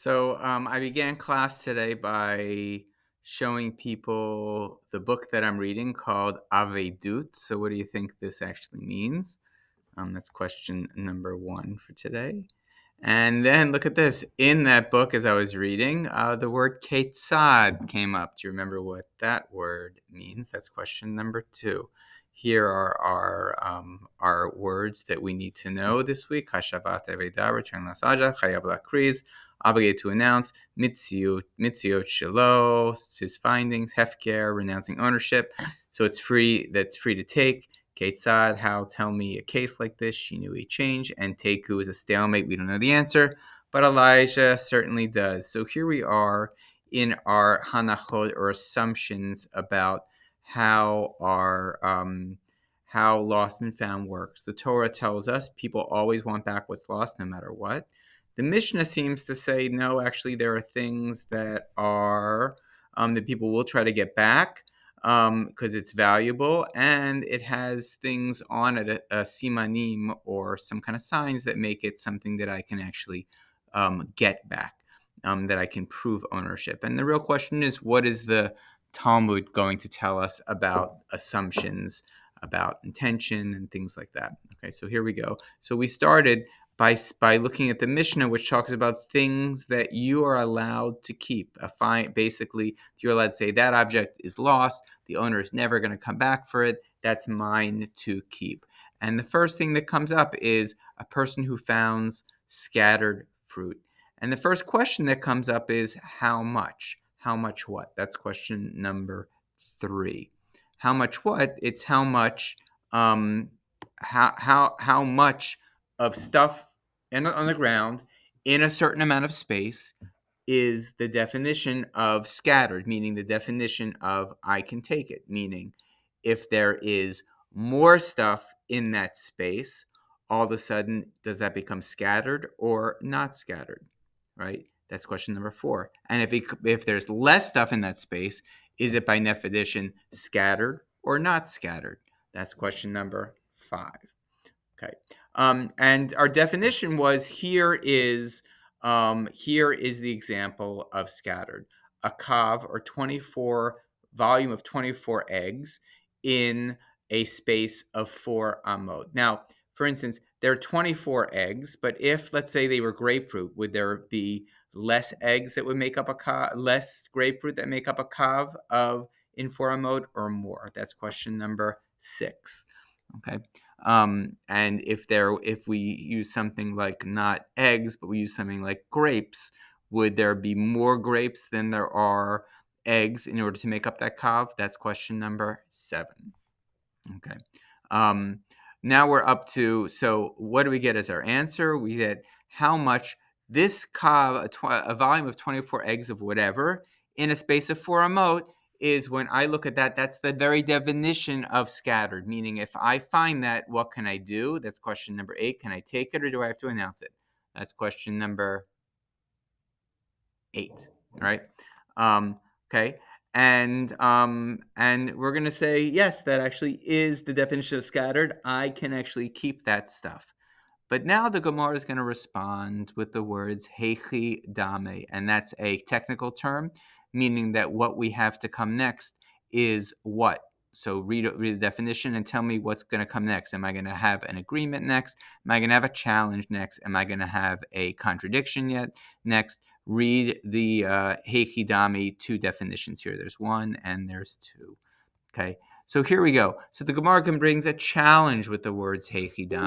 I began class today by showing people the book that I'm reading called Avedut. So, what do you think this actually means? That's question number one for today. And then look at this. In that book, as I was reading, the word ketzad came up. Do you remember what that word means? That's question number two. Here are our words that we need to know this week. Hashavat Eveda, return lasaja, chayav lakriz, obligated to announce, mitziot shelo, his findings, hefker, renouncing ownership. So it's free, that's free to take. Ketzad, how, tell me a case like this. She knew a change. And Teku is a stalemate. We don't know the answer, but Elijah certainly does. So here we are in our hanachot, or assumptions, about how how lost and found works. The Torah tells us people always want back what's lost, no matter what. The Mishnah seems to say no. Actually, there are things that are that people will try to get back because it's valuable, and it has things on it, a simanim, or some kind of signs that make it something that I can actually get back, that I can prove ownership. And the real question is, what is the Talmud going to tell us about assumptions, about intention, and things like that? Okay, so here we go. So we started by looking at the Mishnah, which talks about things that you are allowed to keep. Basically, you're allowed to say that object is lost. The owner is never going to come back for it. That's mine to keep. And the first thing that comes up is a person who founds scattered fruit. And the first question that comes up is how much? How much what? That's question number 3. How much what? It's how much how much of stuff on the ground in a certain amount of space is the definition of scattered, meaning the definition of I can take it, meaning if there is more stuff in that space, all of a sudden, does that become scattered or not scattered, right? That's question number 4. And if there's less stuff in that space, is it by definition scattered or not scattered? That's question number 5. Okay. And our definition was here is the example of scattered. A kav, or 24 volume of 24 eggs in a space of 4 amot. Now, for instance, there are 24 eggs, but if, let's say, they were grapefruit, would there be less eggs that would make up a kav, less grapefruit that make up a kav of in 4 amot, or more? That's question number 6. Okay. And if we use something like not eggs, but we use something like grapes, would there be more grapes than there are eggs in order to make up that kav? That's question number 7. Okay. Um, Now we're up to, so what do we get as our answer? We get how much this kav, a volume of 24 eggs of whatever, in a space of 4 amot, is, when I look at that, that's the very definition of scattered. Meaning, if I find that, what can I do? That's question number 8. Can I take it, or do I have to announce it? That's question number 8. All right. Okay. And we're gonna say yes, that actually is the definition of scattered. I can actually keep that stuff. But now the Gemara is going to respond with the words heichi dame, and that's a technical term, meaning that what we have to come next is what. So read the definition and tell me what's going to come next. Am I going to have an agreement next? Am I going to have a challenge next? Am I going to have a contradiction yet next? Read the heichi dame 2 definitions here. There's 1 and there's 2. Okay, so here we go. So the Gemara brings a challenge with the words heichi dame.